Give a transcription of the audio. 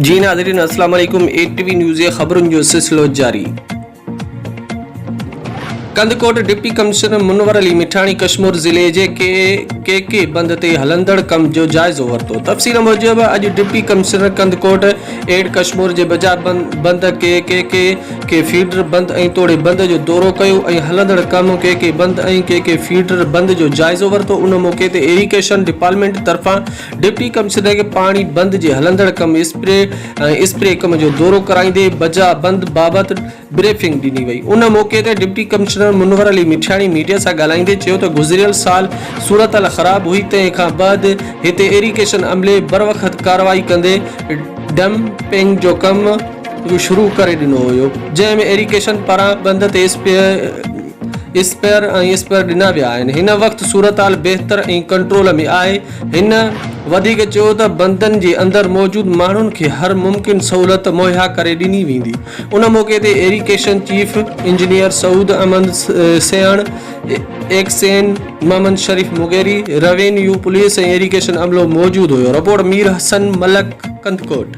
जी नाज़रीन अस्सलाम वालेकुम। ATV न्यूज़ जे ख़बरुनि जो सिलसिलो जारी। कंदकोट डिप्टी कमिश्नर मुनवर अली मिठाणी कश्मीर ज़िले जे के बंद ते हलंदड़ कम जो जाइज़ो वरितो। तफ़सील मूजिब अॼु डिप्टी कमिश्नर कंदकोट एड कश्मीर जे बजा बंद के फीडर बंद ऐं तोड़े बंद जो दौरो कयो ऐं हलंदड़ कम के बंद ऐं के फीडर बंद जो जाइज़ो वरितो। उन मौके ते इरिगेशन डिपार्टमेंट तरफ़ां डिप्टी कमिश्नर खे पाणी बंद जे हलंदड़ कम स्प्रे कम जो दौरो कराईंदे बजा बंद बाबति ब्रीफिंग ॾिनी वई। उन मौके ते डिप्टी कमिश्नर मुनवर अली मिठाणी मीडिया सां ॻाल्हाईंदे चयो त गुज़िरियल साल सूरत हाल ख़राब हुई, तंहिं खां बाद हिते इरिगेशन अमले बरवक़्त कार्रवाई कंदे डंपिंग जो कम शुरू करे ॾिनो हुयो, जंहिंमें इरिगेशन पारां बंद ते स्पेयर ॾिना विया आहिनि। हिन वक़्तु सूरत हाल बहितर ऐं कंट्रोल में आहे। हिन वधीक चयो त बंदनि जे अंदरि मौजूद माण्हुनि खे हर मुमकिन सहूलियत मुहैया करे ॾिनी वेंदी। उन मौके ते irrigation chief engineer Saud Ahmed सेण, XEN Mohammad Sharif Mugheri, revenue, police ऐं इरिगेशन अमलो मौजूद हुयो। रिपोर्ट मीर हसन मलक, कंदकोट।